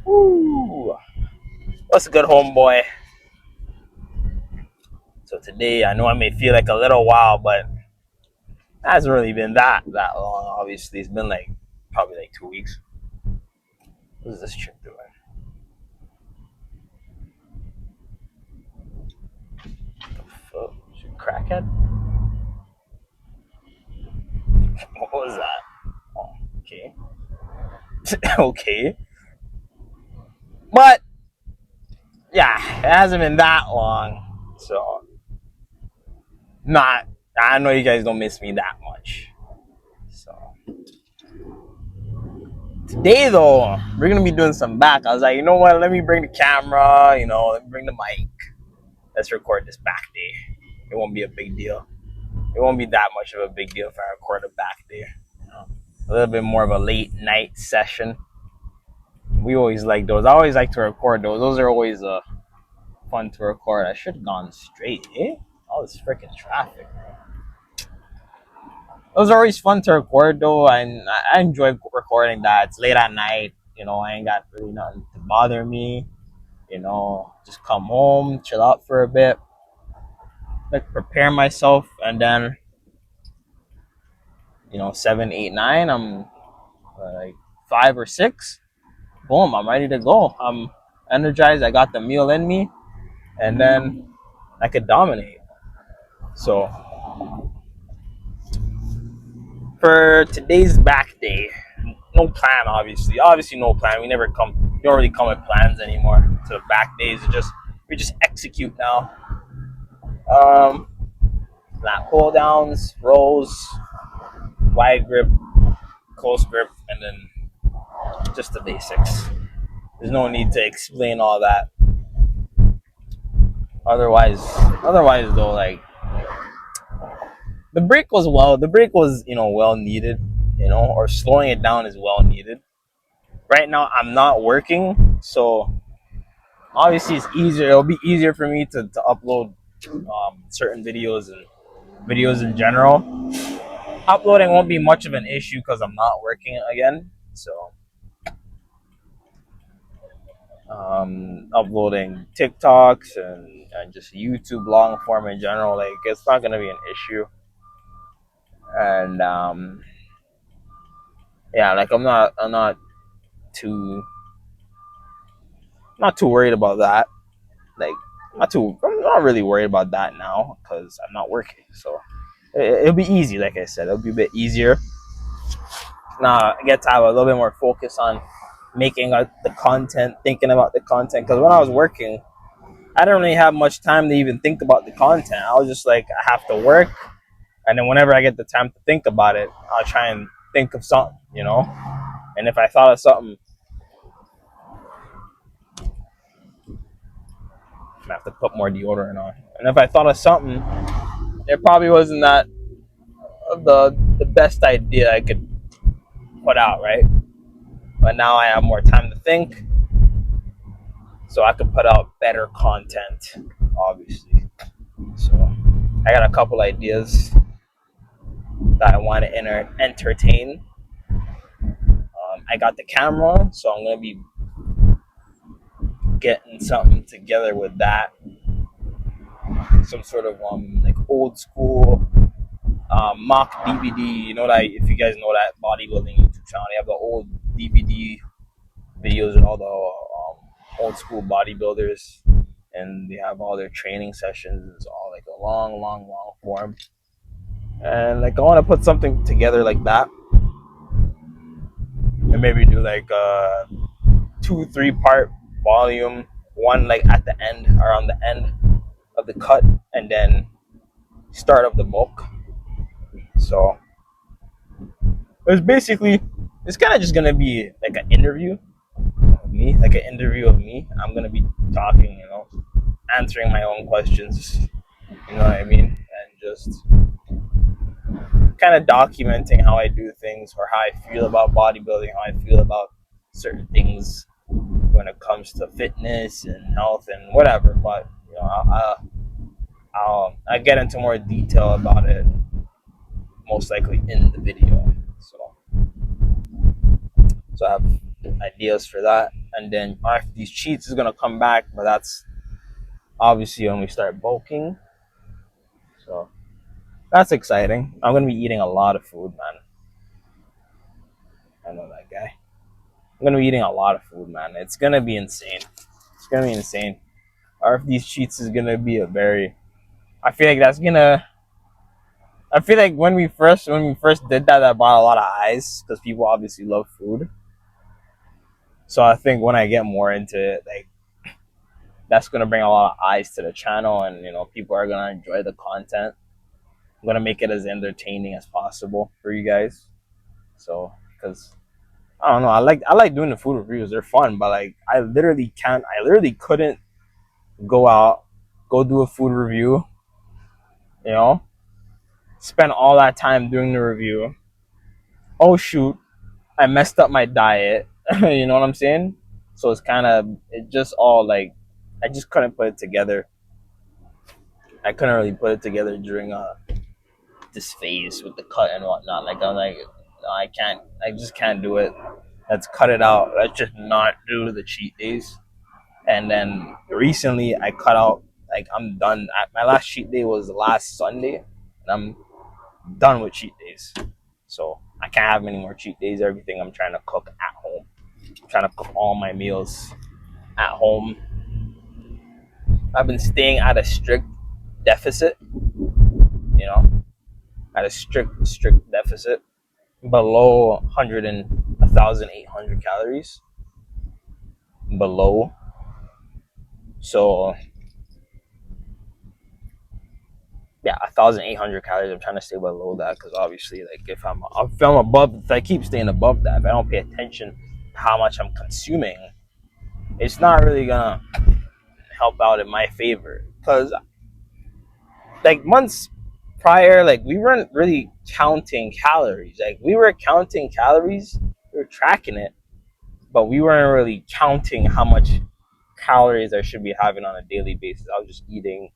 Woo! What's a good, homeboy? So today, I know I may feel like a little while, but it hasn't really been that long. Obviously, it's been like probably like 2 weeks. What is this chick doing? Fuck, she a crackhead? What was that? Oh, okay, okay, but yeah, it hasn't been that long. So not. I know you guys don't miss me that much. So today though, we're gonna be doing some back. I was like, you know what? Let me bring the camera. Let me bring the mic. Let's record this back day. It won't be a big deal. It won't be that much of a big deal if I record a back day. A little bit more of a late night session. We always like those. I always like to record those. Those are always fun to record. I should have gone straight, eh? All this freaking traffic. Those are always fun to record though, and I enjoy recording that. It's late at night. I ain't got really nothing to bother me. Just come home, chill out for a bit, like prepare myself, and then 7, 8, 9. I'm like 5 or 6. Boom! I'm ready to go. I'm energized. I got the meal in me, and then I could dominate. So for today's back day, no plan. Obviously, no plan. We don't really come with plans anymore. To the back days, we just execute now. Um, Lat pull downs, rows, wide grip, close grip, and then just the basics. There's no need to explain all that. Otherwise, though, like the break was well needed, or slowing it down is well needed. Right now, I'm not working, so obviously it's easier. It'll be easier for me to upload certain videos and videos in general. Uploading won't be much of an issue because I'm not working again. So uploading TikToks and just YouTube long form in general, like it's not gonna be an issue. And yeah, like I'm not too not too worried about that. Like I'm not really worried about that now because I'm not working. So it'll be easy. Like I said, it'll be a bit easier. Now I get to have a little bit more focus on making the content, thinking about the content. Because when I was working, I didn't really have much time to even think about the content. I was just like, I have to work, and then whenever I get the time to think about it, I'll try and think of something. And if I thought of something, I have to put more deodorant on. And if I thought of something, it probably wasn't that the best idea I could put out, right? But now I have more time to think, so I could put out better content, obviously. So I got a couple ideas that I want to entertain. I got the camera, so I'm gonna be getting something together with that. Some sort of like old school mock DVD. You know that if you guys know that bodybuilding YouTube channel, they have the old DVD videos of all the old school bodybuilders, and they have all their training sessions. It's all like a long form, and like I want to put something together like that, and maybe do like a 2-3 part volume, one like at the end, around the end of the cut, and then start of the bulk. So it's kind of just gonna be like an interview of me, I'm gonna be talking, answering my own questions, you know what I mean, and just kind of documenting how I do things or how I feel about bodybuilding, how I feel about certain things when it comes to fitness and health and whatever. But I'll get into more detail about it most likely in the video. So I have ideas for that, and then after these cheats is gonna come back, but that's obviously when we start bulking. So that's exciting. I'm gonna be eating a lot of food, man. I know that guy. I'm gonna be eating a lot of food, man. It's gonna be insane. It's gonna be insane. After these cheats is gonna be a very. I feel like that's gonna. I feel like when we first did that, that brought a lot of eyes because people obviously love food. So I think when I get more into it, like that's gonna bring a lot of eyes to the channel, and people are gonna enjoy the content. I'm gonna make it as entertaining as possible for you guys. So because I don't know, I like doing the food reviews. They're fun, but like I literally couldn't go out, go do a food review. You know, spend all that time doing the review. Oh shoot, I messed up my diet. You know what I'm saying? So it just all like I just couldn't put it together. I couldn't really put it together during this phase with the cut and whatnot. Like I'm like, no, I just can't do it. Let's cut it out. Let's just not do the cheat days. And then recently I cut out. Like I'm done. My last cheat day was last Sunday, and I'm done with cheat days. So I can't have many more cheat days. Everything I'm trying to cook at home. I'm trying to cook all my meals at home. I've been staying at a strict deficit, at a strict deficit, below 100 and 1,800 calories, below. So yeah, 1,800 calories. I'm trying to stay below that because obviously, like if I'm above, if I keep staying above that, if I don't pay attention to how much I'm consuming, it's not really gonna help out in my favor. Because like months prior, like we weren't really counting calories. Like we were counting calories, we were tracking it, but we weren't really counting how much calories I should be having on a daily basis. I was just eating,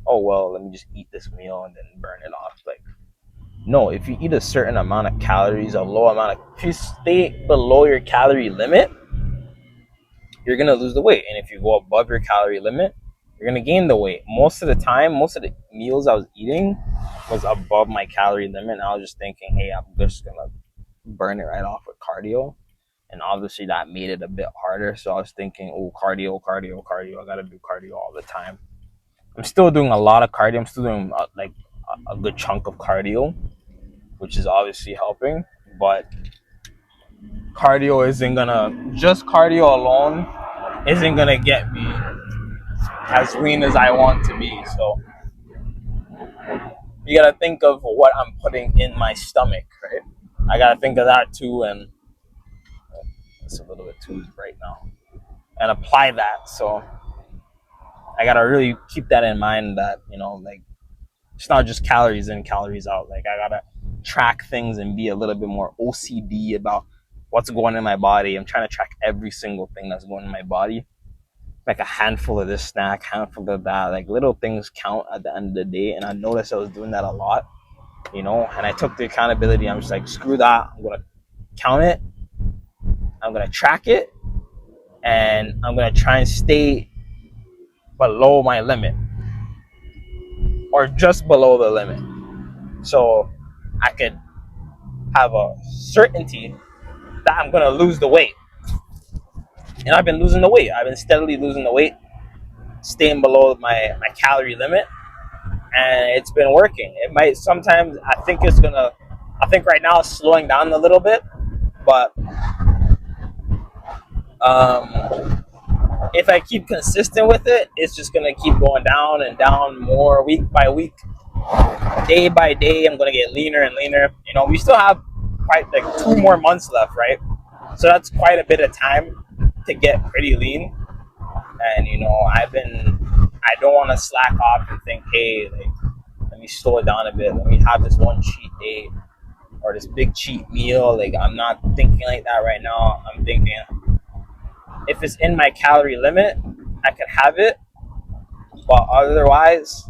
oh well, let me just eat this meal and then burn it off. Like no, if you eat a certain amount of calories, if you stay below your calorie limit, you're gonna lose the weight. And if you go above your calorie limit, you're gonna gain the weight. Most of the time, most of the meals I was eating was above my calorie limit, and I was just thinking, hey, I'm just gonna burn it right off with cardio. And obviously that made it a bit harder. So I was thinking, oh, cardio. I gotta do cardio all the time. I'm still doing a lot of cardio. I'm still doing like a good chunk of cardio, which is obviously helping. But cardio alone isn't gonna get me as lean as I want to be. So you gotta think of what I'm putting in my stomach, right? I gotta think of that too, and it's a little bit too right now, and apply that. So I gotta really keep that in mind. That like it's not just calories in, calories out. Like I gotta track things and be a little bit more OCD about what's going in my body. I'm trying to track every single thing that's going in my body. Like a handful of this snack, handful of that. Like little things count at the end of the day. And I noticed I was doing that a lot, and I took the accountability. I'm just like, screw that. I'm going to count it. I'm going to track it. And I'm going to try and stay below my limit or just below the limit. So I could have a certainty that I'm going to lose the weight. And I've been losing the weight. I've been steadily losing the weight, staying below my calorie limit. And it's been working. It might sometimes, I think right now it's slowing down a little bit, but if I keep consistent with it, it's just gonna keep going down and down more week by week, day by day. I'm gonna get leaner and leaner. We still have quite like 2 more months left, right? So that's quite a bit of time to get pretty lean. And I don't want to slack off and think, hey, like, let me slow it down a bit. Let me have this one cheat day or this big cheat meal. Like I'm not thinking like that right now. I'm thinking if it's in my calorie limit, I can have it. But otherwise,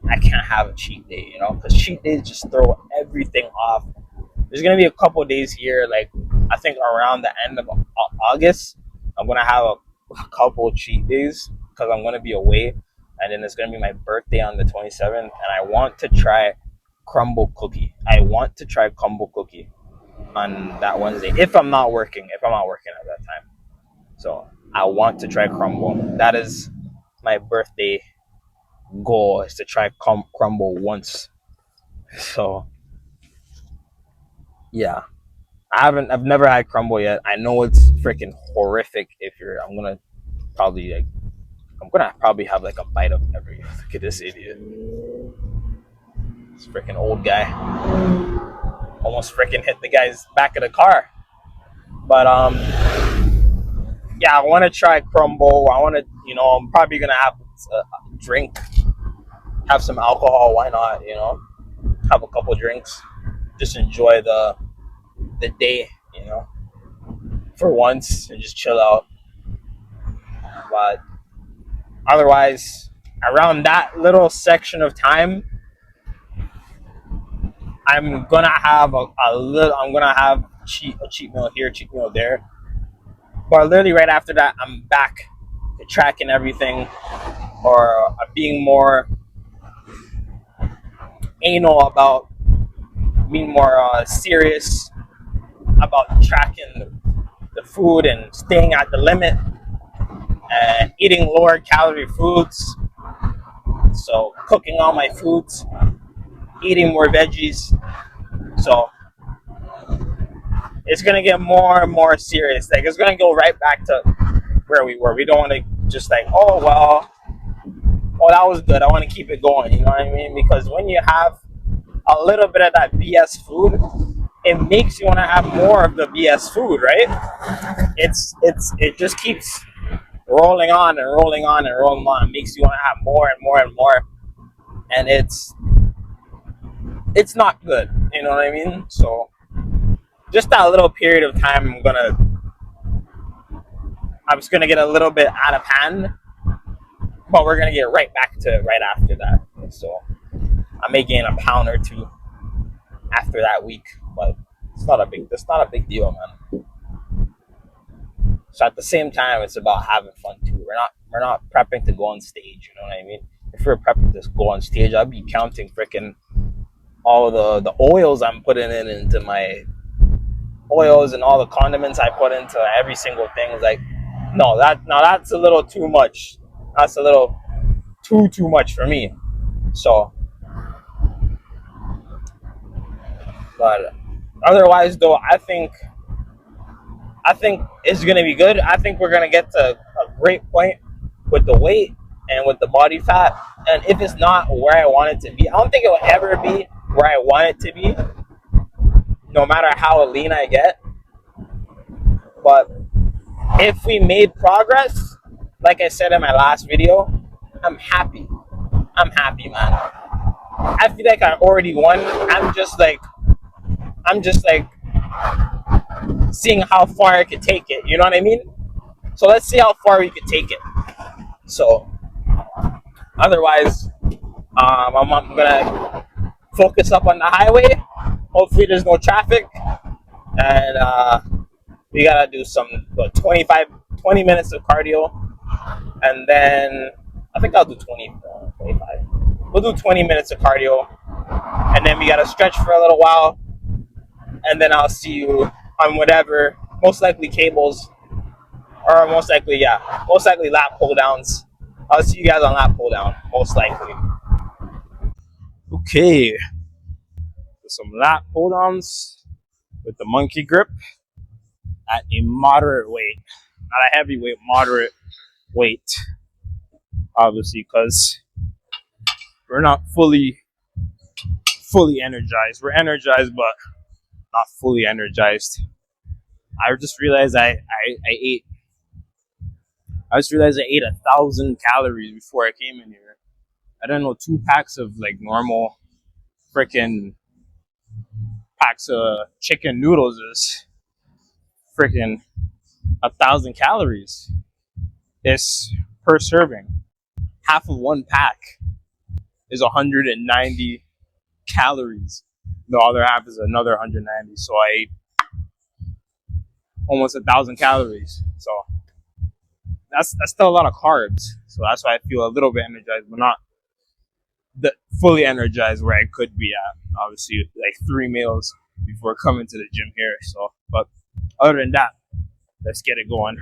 I can't have a cheat day, because cheat days just throw everything off. There's gonna be a couple days here, like I think around the end of August, I'm gonna have a couple cheat days because I'm gonna be away, and then it's gonna be my birthday on the 27th, and I want to try crumble cookie. I want to try crumble cookie on that Wednesday if I'm not working. If I'm not working at that time, so I want to try crumble. That is my birthday goal, is to try crumble once. So yeah, I've never had crumble yet. I know it's freaking horrific. I'm gonna probably have like a bite of every. Look at this idiot, this freaking old guy. Almost freaking hit the guy's back of the car. But yeah, I want to try crumble. I want to, I'm probably gonna have a drink, have some alcohol. Why not? Have a couple drinks, just enjoy the day, for once, and just chill out. But otherwise, around that little section of time, I'm gonna have a little. I'm gonna have a cheat meal here, cheat meal there. But literally right after that, I'm back to tracking everything, or being more anal about, being more serious about tracking the food and staying at the limit and eating lower calorie foods. So cooking all my foods, eating more veggies. So it's gonna get more and more serious. Like, it's gonna go right back to where we were. We don't want to just like, oh well, oh that was good, I want to keep it going. You know what I mean? Because when you have a little bit of that BS food, it makes you want to have more of the BS food, right? It just keeps rolling on and rolling on and rolling on. It makes you want to have more and more and more, and it's not good. You know what I mean? So just that little period of time, I'm just gonna get a little bit out of hand, but we're gonna get right back to it right after that. So I may gain a pound or two after that week, but that's not a big deal, man. So at the same time, it's about having fun too. We're not prepping to go on stage. You know what I mean? If we're prepping to go on stage, I'd be counting freaking all the oils I'm putting into my oils and all the condiments I put into every single thing. It's like, no, that's a little too much. That's a little too much for me. So, but otherwise, though, I think it's gonna be good. I think we're gonna get to a great point with the weight and with the body fat. And if it's not where I want it to be, I don't think it will ever be where I want it to be, no matter how lean I get. But if we made progress, like I said in my last video, I'm happy. I'm happy, man. I feel like I already won. I'm just like seeing how far I could take it. You know what I mean? So let's see how far we could take it. So otherwise, I'm gonna focus up on the highway. Hopefully, there's no traffic, and we gotta do some 20 minutes of cardio, and then I think I'll do 25. We'll do 20 minutes of cardio, and then we gotta stretch for a little while, and then I'll see you on whatever, most likely cables, or most likely lap pull downs. I'll see you guys on lap pull down, most likely. Okay, some lap pull downs with the monkey grip at a moderate weight, not a heavy weight, moderate weight, obviously, because we're not fully energized. We're energized, but not fully energized. I just realized I ate. I just realized I ate 1,000 calories before I came in here. I don't know, 2 packs of like normal freaking packs of chicken noodles is freaking 1,000 calories. It's per serving. Half of 1 pack is 190 calories. The other half is another 190. So I ate almost 1,000 calories. So that's still a lot of carbs. So that's why I feel a little bit energized, but not the fully energized where I could be at. Obviously, like 3 meals before coming to the gym here. So, but other than that, let's get it going.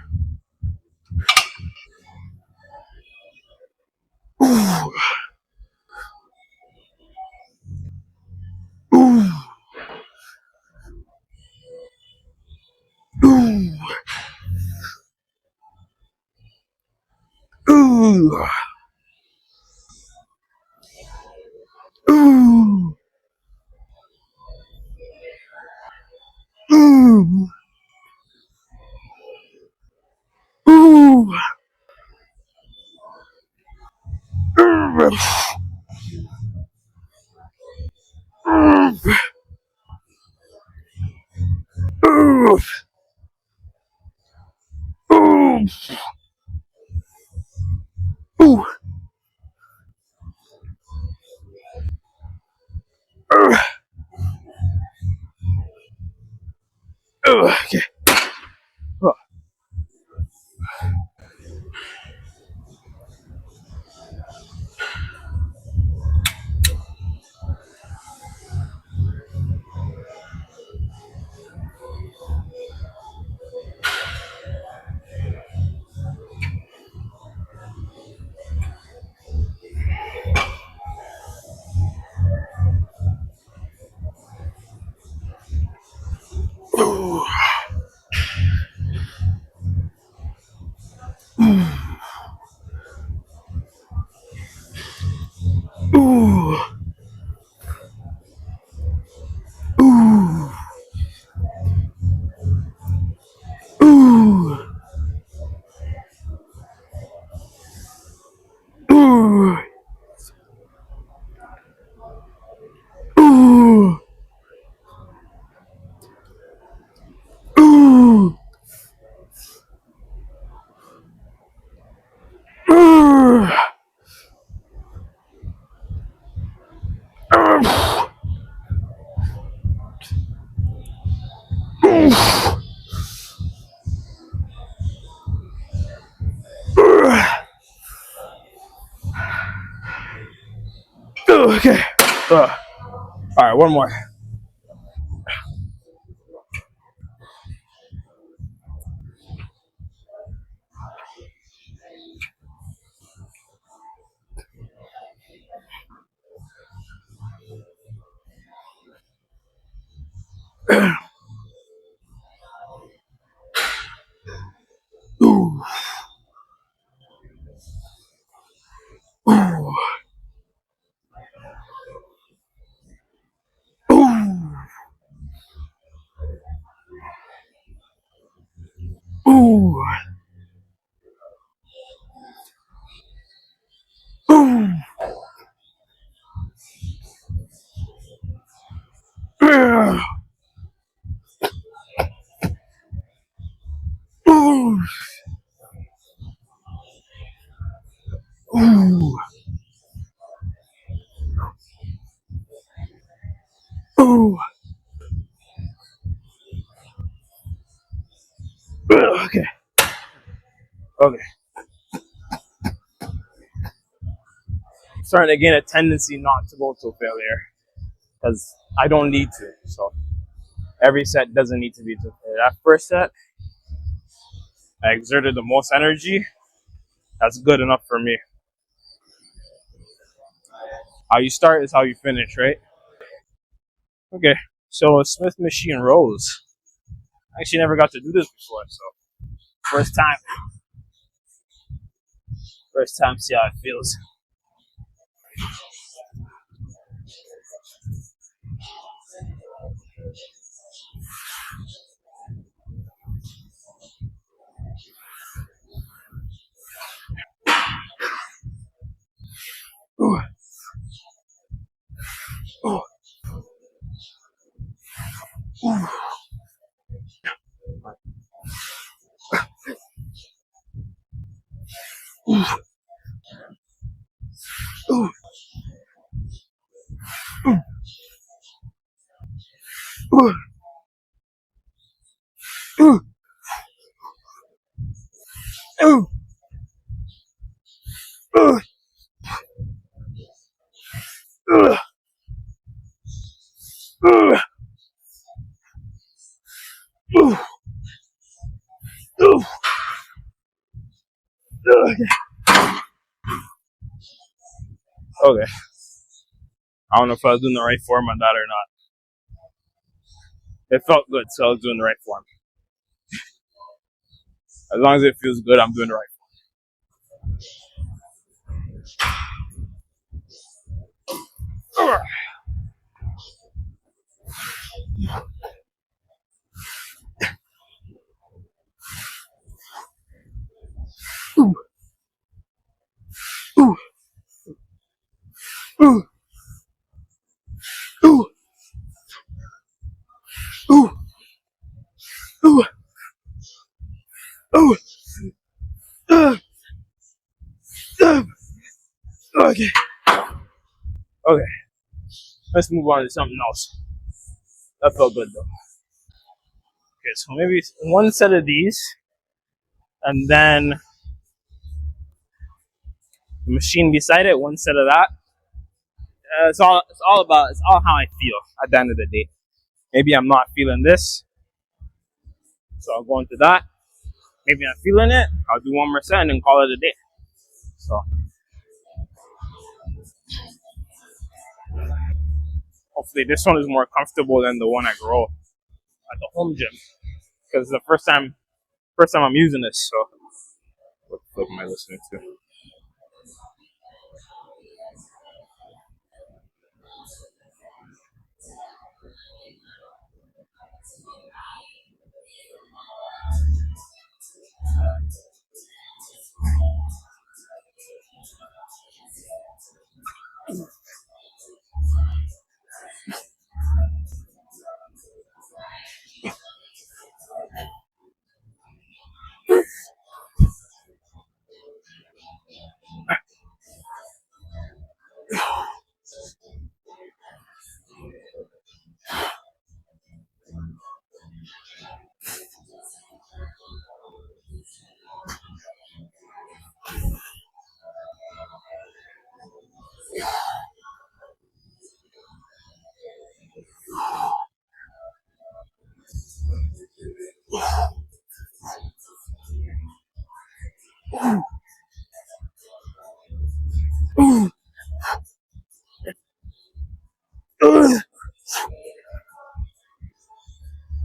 Okay. Okay. All right, one more. Okay. Okay. Starting to gain a tendency not to go to failure because I don't need to. So every set doesn't need to be to failure. That first set, I exerted the most energy. That's good enough for me. How you start is how you finish, right? Okay. So Smith machine rows. I actually never got to do this before, so first time. First time, see how it feels. Ooh. Ooh. Ooh. Ooh. Ooh. Ooh. Ooh. Ugh. Ugh. Ugh. Ugh. Ugh. Okay. Okay. I don't know if I was doing the right form on that or not. It felt good, so I was doing the right form. As long as it feels good, I'm doing the right form. Ooh. Ooh. Ooh. Ooh. Ooh. Ooh. Ooh. Uh, uh, okay. Okay. Let's move on to something else. That felt good though. Okay, so maybe one set of these, and then the machine beside it, one set of that. It's all how I feel at the end of the day. Maybe I'm not feeling this, so I'll go into that. Maybe I'm feeling it. I'll do one more set and then call it a day. So hopefully this one is more comfortable than the one I grow at the home gym because it's the first time I'm using this. So what the fuck am I listening to?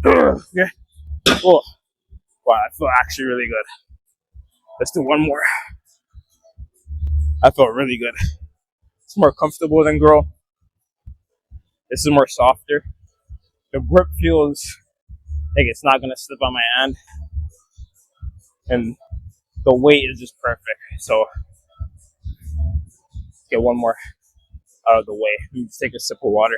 Okay. Cool. Wow, I feel actually really good. Let's do one more. I felt really good. It's more comfortable than grow. This is more softer. The grip feels like it's not gonna slip on my hand, and the weight is just perfect. So get one more out of the way. Let me just take a sip of water.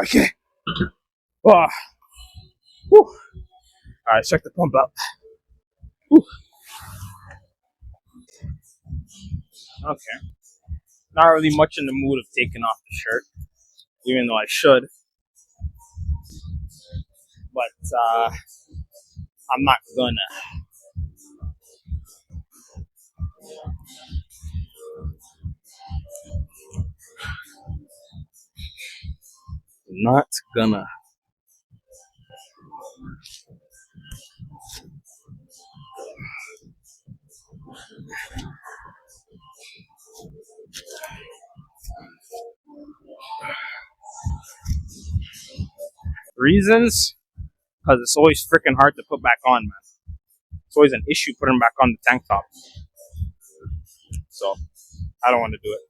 Okay. Oh, all right, check the pump out. Whew. Okay. Not really much in the mood of taking off the shirt, even though I should. But I'm not gonna. Not gonna. Reasons? Because it's always freaking hard to put back on, man. It's always an issue putting back on the tank top. So I don't want to do it.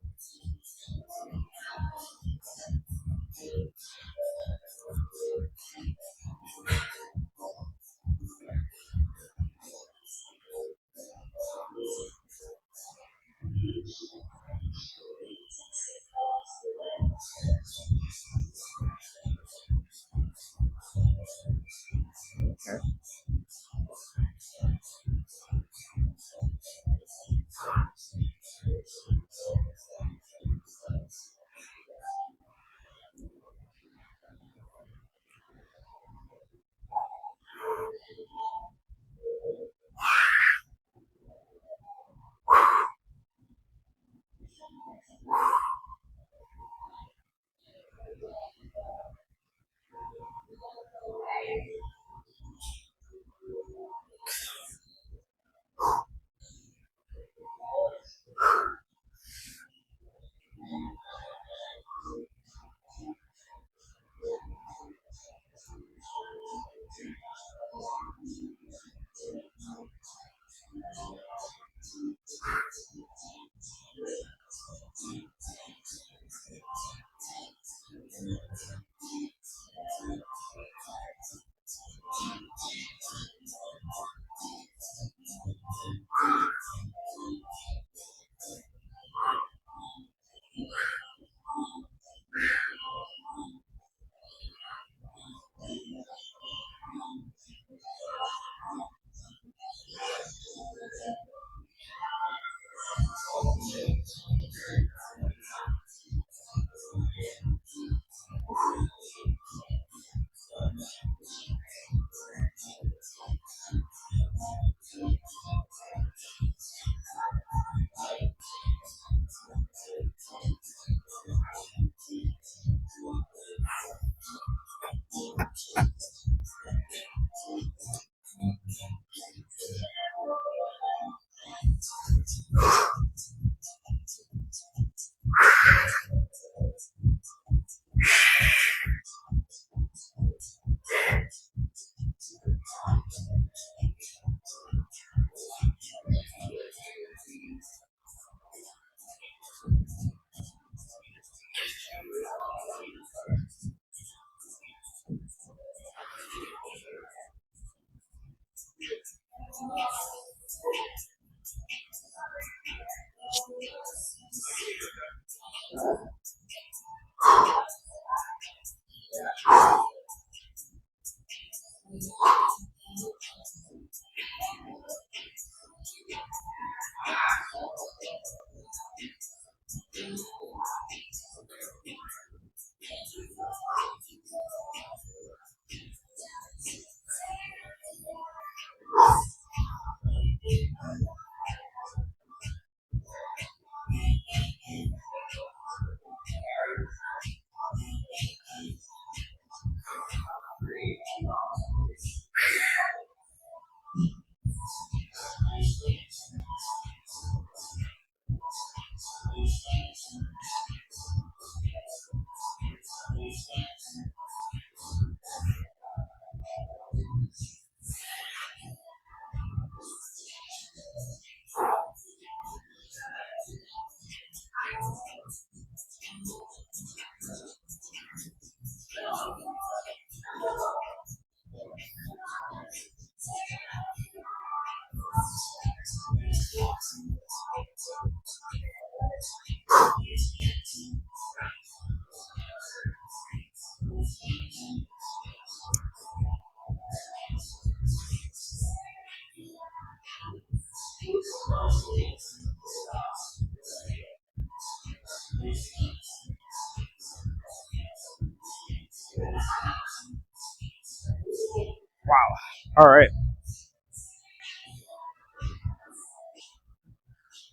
Wow. All right.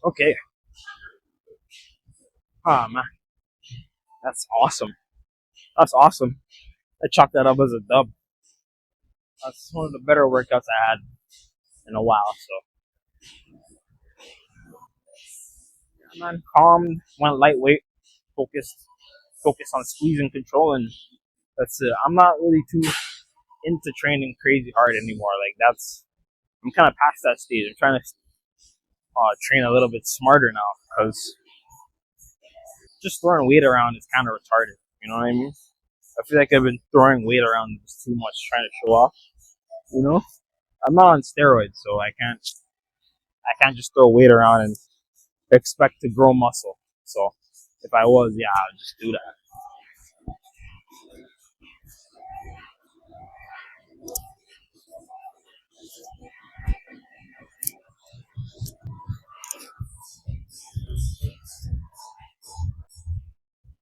Okay. Ah, man. That's awesome. That's awesome. I chalked that up as a dub. That's one of the better workouts I had in a while. So, yeah, man, calm, went lightweight, focused on squeeze and control, and That's it. I'm not really too into training crazy hard anymore. Like I'm kind of past that stage. I'm trying to train a little bit smarter now because just throwing weight around is kind of retarded. You know what I mean? I feel like I've been throwing weight around just too much, trying to show off. You know, I'm not on steroids, so I can't just throw weight around and expect to grow muscle. So if I was, yeah, I'd just do that.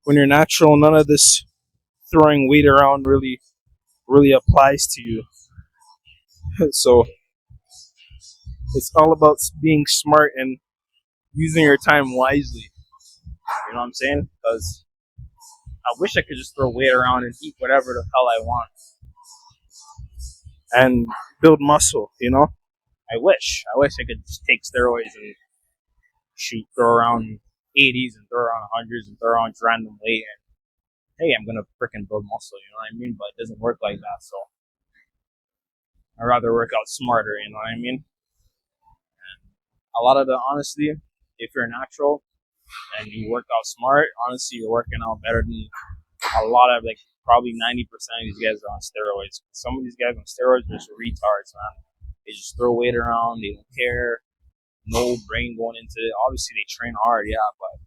When you're natural, none of this throwing weight around really applies to you. So it's all about being smart and using your time wisely. You know what I'm saying? Because I wish I could just throw weight around and eat whatever the hell I want and build muscle. You know, I wish. I wish I could just take steroids and throw around 80s and throw around hundreds and throw around random weight and hey, I'm gonna freaking build muscle. You know what I mean? But it doesn't work like that. So I'd rather work out smarter. You know what I mean? A lot of the honestly, if you're natural and you work out smart, honestly, you're working out better than a lot of like probably 90% of these guys are on steroids. Some of these guys on steroids are just retards, man. They just throw weight around. They don't care. No brain going into it. Obviously, they train hard, yeah, but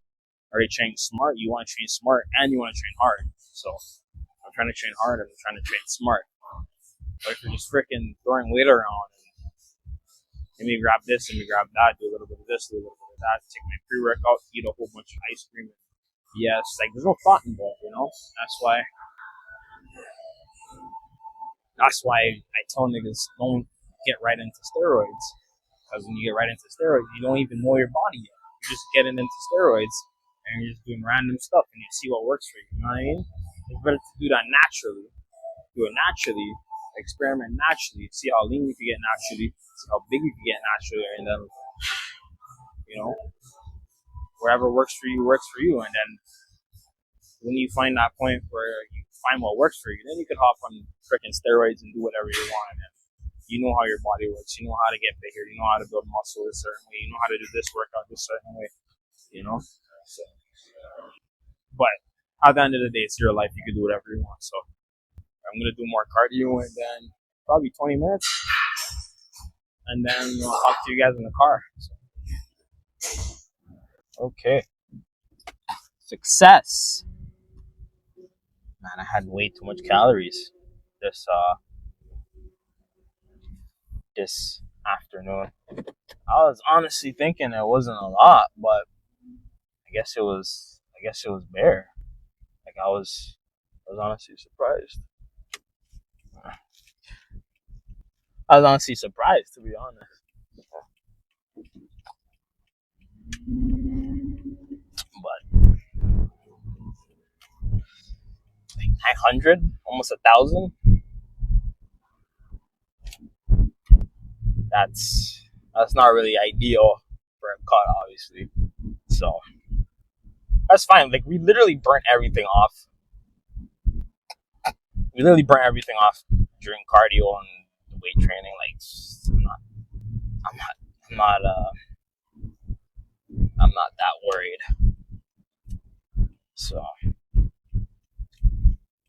are they training smart? You want to train smart and you want to train hard. So I'm trying to train hard and I'm trying to train smart. But if you're just freaking throwing weight around and let me grab this, let me grab that, do a little bit of this, do a little bit of that, take my pre-workout, eat a whole bunch of ice cream. Yes, like there's no thought involved, you know? That's why I tell niggas don't get right into steroids. Because when you get right into steroids, you don't even know your body yet. You're just getting into steroids and you're just doing random stuff and you see what works for you. You know what I mean? It's better to do that naturally. Do it naturally, experiment naturally, see how lean you can get naturally, see how big you can get naturally, and then, you know, wherever works for you. And then when you find that point where you find what works for you, then you can hop on freaking steroids and do whatever you want. And you know how your body works. You know how to get bigger. You know how to build muscle a certain way. You know how to do this workout this certain way. You know. So, but at the end of the day, it's your life. You can do whatever you want. So I'm gonna do more cardio and then probably 20 minutes, and then I'll talk to you guys in the car. So. Okay. Success. Man, I had way too much calories this afternoon. I was honestly thinking it wasn't a lot, but I guess it was bare. Like I was honestly surprised. I was honestly surprised, to be honest. But like 900, almost 1,000. That's not really ideal for a cut, obviously. So that's fine. Like we literally burnt everything off. We literally burnt everything off during cardio and weight training. Like I'm not, I'm not, I'm not that worried. So,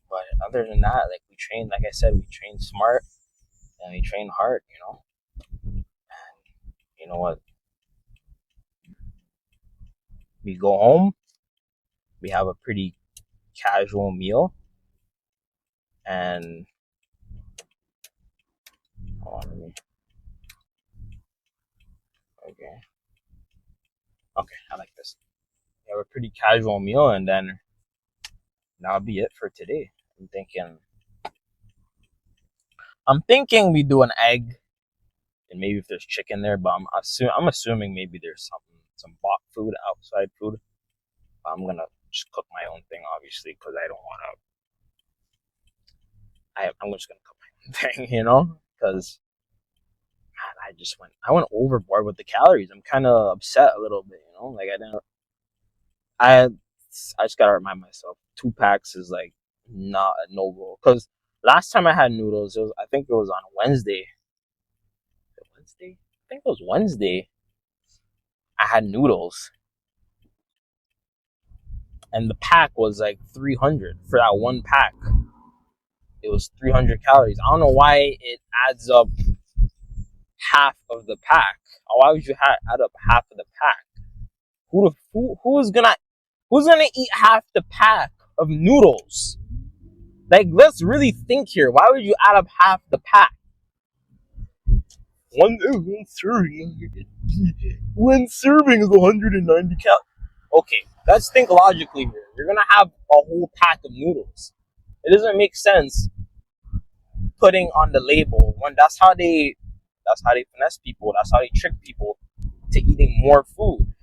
but other than that, like we train, like I said, we train smart and we train hard. You know, and you know what? We go home, we have a pretty casual meal, and hold on, okay, okay, I like this. We have a pretty casual meal, and then that'll be it for today. I'm thinking we do an egg, and maybe if there's chicken there, but I'm assuming maybe there's some bought food, outside food. I'm gonna just cook my own thing, obviously, because I don't want to. I'm just gonna cook my own thing, you know, because I went overboard with the calories. I'm kind of upset a little bit, you know, like I didn't. I just gotta remind myself, 2 packs is like Not no, bro. Because last time I had noodles, I think it was on Wednesday. Wednesday? I think it was Wednesday. I had noodles, and the pack was like 300 for that one pack. It was 300 calories. I don't know why it adds up half of the pack. Why would you add up half of the pack? Who's gonna eat half the pack of noodles? Like, let's really think here. Why would you add up half the pack? One serving is 190 calories. Okay, let's think logically here. You're gonna have a whole pack of noodles. It doesn't make sense putting on the label when that's how they finesse people. That's how they trick people to eating more food.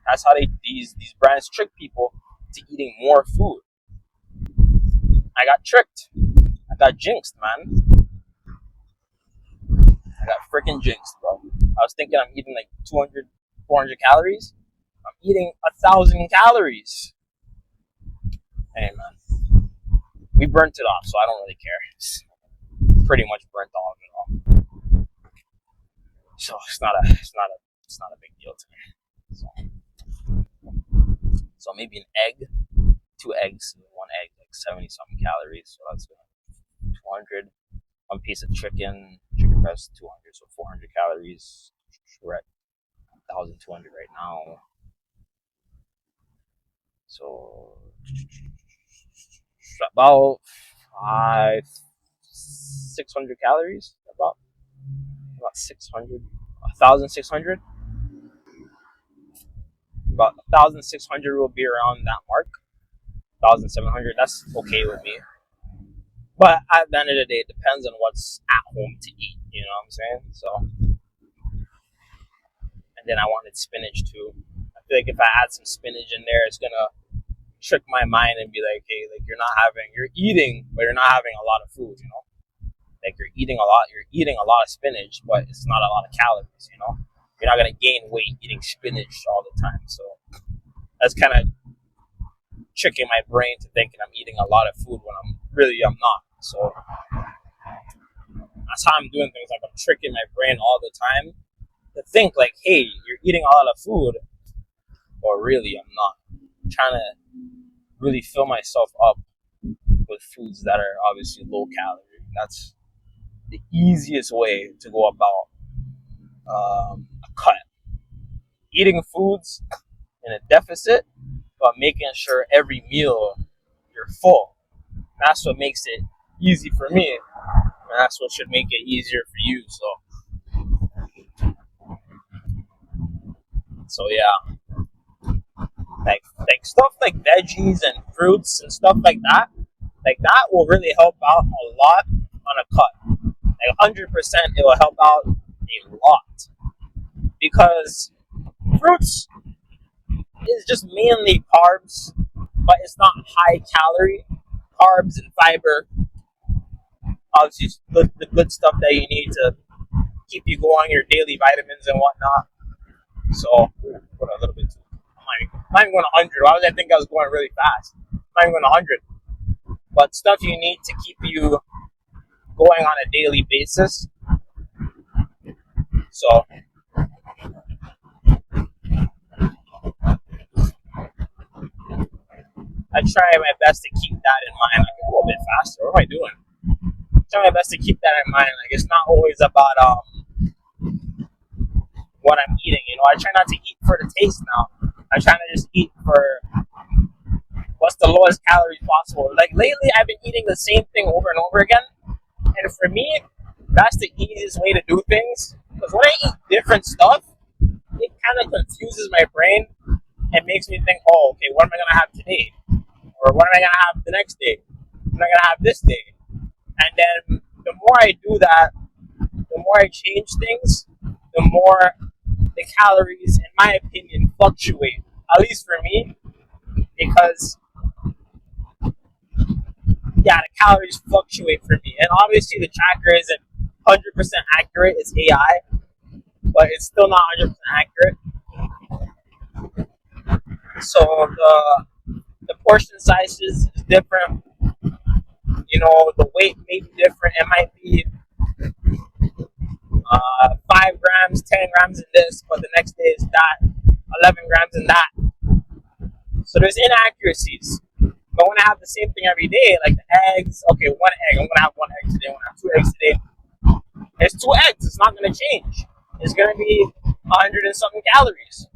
That's how these brands trick people to eating more food. I got tricked. I got jinxed, man. I got freaking jinxed, bro. I was thinking I'm eating like 200, 400 calories. I'm eating 1,000 calories. Hey, man. We burnt it off, so I don't really care. It's pretty much burnt all of it off. So it's not a big deal to me. So maybe an egg, 2 eggs, 1 egg, like 70 something calories. So that's 200. One piece of chicken breast, 200, so 400 calories. We're at 1,200 right now. So about 600 calories. About 600, 1,600. About 1,600 will be around that mark. 1,700. That's okay with me. But at the end of the day, it depends on what's at home to eat. You know what I'm saying? So, and then I wanted spinach too. I feel like if I add some spinach in there, it's gonna trick my mind and be like, hey, like you're eating, but you're not having a lot of food. You know, like you're eating a lot of spinach, but it's not a lot of calories. You know, you're not gonna gain weight eating spinach all the time. So that's kind of tricking my brain to thinking I'm eating a lot of food when I'm not. So that's how I'm doing things. Like I'm tricking my brain all the time to think like, hey, you're eating a lot of food, or really I'm not. I'm trying to really fill myself up with foods that are obviously low calorie. That's the easiest way to go about a cut. Eating foods in a deficit, but making sure every meal you're full. That's what makes it easy for me, and that's what should make it easier for you. So yeah, like stuff like veggies and fruits and stuff like that will really help out a lot on a cut. Like 100%, it will help out a lot because fruits is just mainly carbs, but it's not high calorie carbs and fiber. Obviously, the good stuff that you need to keep you going, your daily vitamins and whatnot. So, put a little bit. I'm not even going 100. Why would I think I was going really fast? I'm not even going 100. But stuff you need to keep you going on a daily basis. So, I try my best to keep that in mind. Like a little bit faster. What am I doing? I try my best to keep that in mind. Like it's not always about what I'm eating. You know, I try not to eat for the taste now. I'm trying to just eat for what's the lowest calories possible. Like lately, I've been eating the same thing over and over again, and for me, that's the easiest way to do things. Because when I eat different stuff, it kind of confuses my brain and makes me think, oh, okay, what am I gonna have today? Or what am I gonna have the next day? What am I gonna have this day? And then the more I do that, the more I change things, the more the calories, in my opinion, fluctuate. At least for me, because yeah, the calories fluctuate for me. And obviously the tracker isn't 100% accurate, it's AI, but it's still not 100% accurate. So the portion sizes is different. the weight may be different. It might be 5 grams, 10 grams in this, but the next day is that, 11 grams in that. So there's inaccuracies. But when I have the same thing every day, like the eggs, okay, one egg, I'm gonna have one egg today, I'm gonna have 2 eggs today. It's 2 eggs, it's not gonna change. It's gonna be 100 and something calories.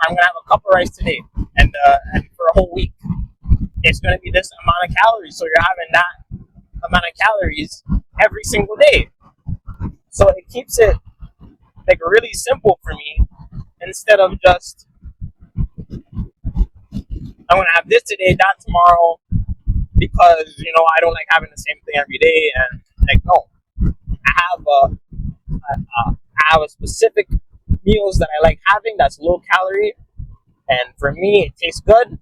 I'm gonna have a cup of rice today, and for a whole week, it's gonna be this amount of calories. So you're having that amount of calories every single day. So it keeps it like really simple for me, instead of just I'm gonna have this today, that tomorrow, because I don't like having the same thing every day. And like, no, I have a specific meals that I like having that's low calorie, and for me it tastes good,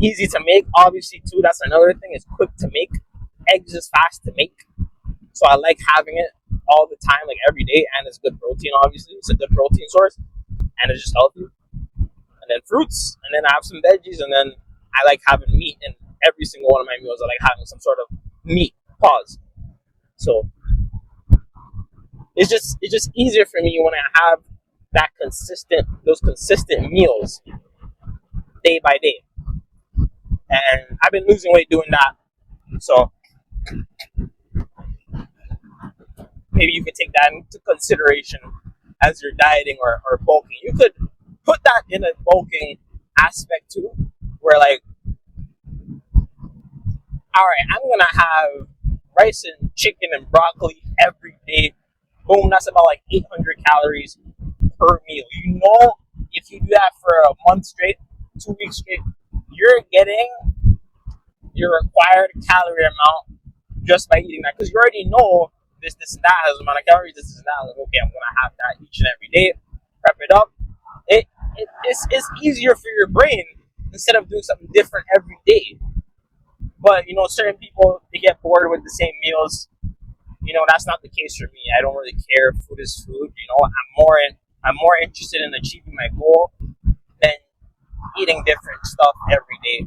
easy to make. Obviously, too, that's another thing. It's quick to make. Eggs is fast to make, so I like having it all the time, like every day. And it's good protein. Obviously, it's a good protein source, and it's just healthy. And then fruits, and then I have some veggies, and then I like having meat in every single one of my meals. I like having some sort of meat. Pause. So it's just easier for me when I have those consistent meals day by day. And I've been losing weight doing that. So maybe you could take that into consideration as you're dieting or bulking. You could put that in a bulking aspect too, where like, all right, I'm gonna have rice and chicken and broccoli every day. Boom, that's about like 800 calories per meal. If you do that for a month straight, 2 weeks straight, you're getting your required calorie amount just by eating that, because you already know this and that has a amount of calories. This and that. Like, okay, I'm gonna have that each and every day. Prep it up. It's easier for your brain instead of doing something different every day. But certain people, they get bored with the same meals. That's not the case for me. I don't really care. Food is food. I'm more interested in achieving my goal than eating different stuff every day.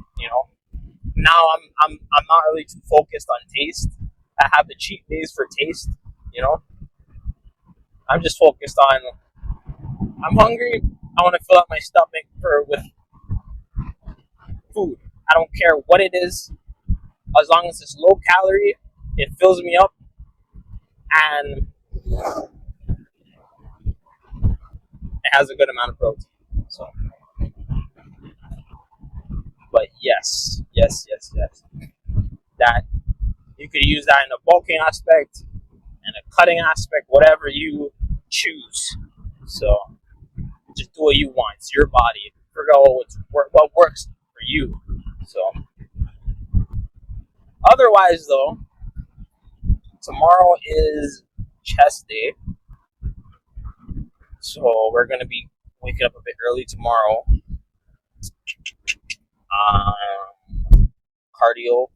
Now I'm not really too focused on taste. I have the cheat days for taste. I'm just focused on, I'm hungry, I want to fill up my stomach with food. I don't care what it is, as long as it's low calorie, it fills me up, and it has a good amount of protein. So, but yes, that you could use that in a bulking aspect and a cutting aspect, whatever you choose. So just do what you want. It's your body. Figure out what works for you. So otherwise, though, tomorrow is chest day, so we're gonna be waking up a bit early tomorrow. Cardio.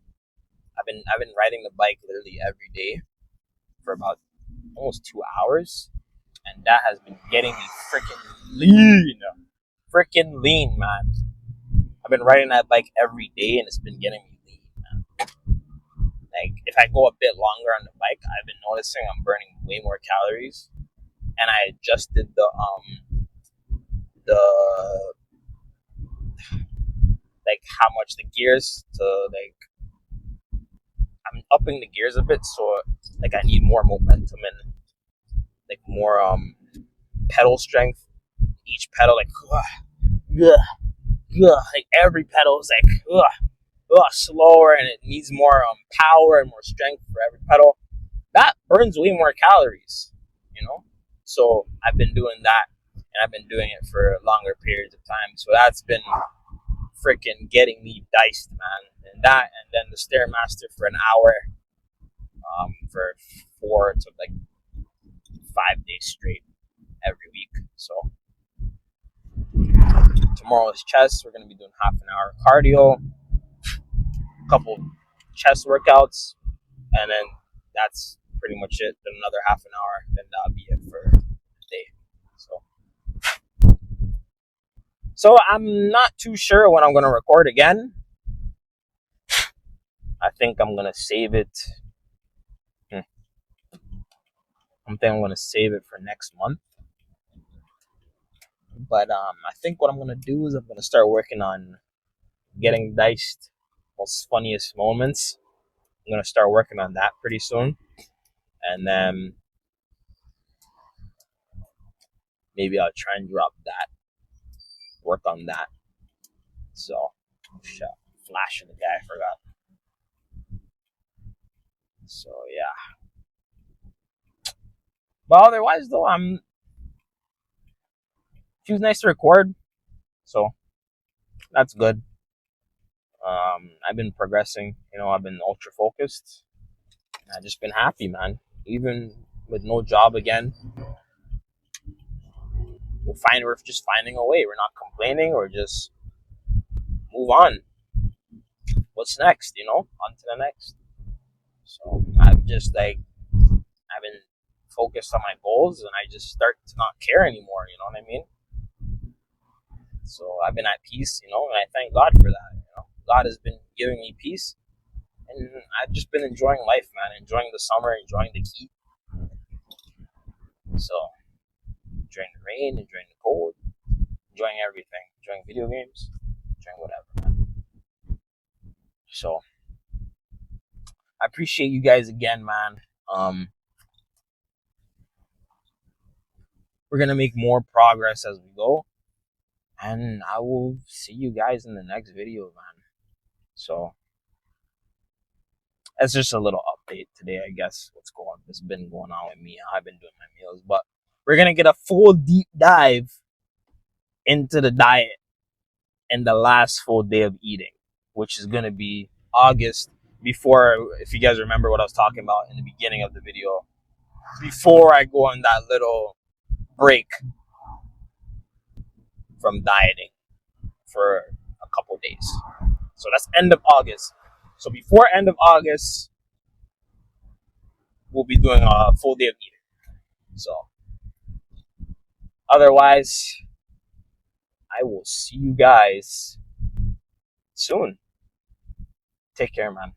I've been riding the bike literally every day for about almost 2 hours, and that has been getting me freaking lean, man. I've been riding that bike every day, and it's been getting me lean, man. Like, if I go a bit longer on the bike, I've been noticing I'm burning way more calories, and I adjusted the like how much the gears to, like, I'm upping the gears a bit, so like I need more momentum and like more pedal strength. Each pedal, like, like every pedal is like slower, and it needs more power and more strength for every pedal. That burns way more calories, So I've been doing that, and I've been doing it for longer periods of time. So that's been freaking getting me diced, man. And then the Stairmaster for an hour, for 4 to like 5 days straight every week. So tomorrow is chest. We're gonna be doing half an hour cardio, a couple chest workouts, and then that's pretty much it. Then another half an hour, then that'll be it for the day. So I'm not too sure when I'm gonna record again. I think I'm gonna save it. Hmm, I'm thinking I'm gonna save it for next month. But I think what I'm gonna do is I'm gonna start working on getting diced most funniest moments. I'm gonna start working on that pretty soon, and then maybe I'll try and drop that, work on that. So, shit, flashing the guy, I forgot. So yeah, but otherwise though, she was nice to record, so that's good. I've been progressing, I've been ultra focused. I've just been happy, man. Even with no job again, we're just finding a way. We're not complaining. We're just move on. What's next? On to the next. So I've just I've been focused on my goals, and I just start to not care anymore. You know what I mean? So I've been at peace, and I thank God for that. God has been giving me peace, and I've just been enjoying life, man. Enjoying the summer, enjoying the heat. So enjoying the rain, enjoying the cold, enjoying everything, enjoying video games, enjoying whatever, man. So I appreciate you guys again, man. We're gonna make more progress as we go, and I will see you guys in the next video, man. So that's just a little update today, I guess. What's been going on with me? I've been doing my meals, but we're gonna get a full deep dive into the diet and the last full day of eating, which is gonna be August. If you guys remember what I was talking about in the beginning of the video, before I go on that little break from dieting for a couple days. So that's end of August. So before end of August, we'll be doing a full day of eating. So otherwise, I will see you guys soon. Take care, man.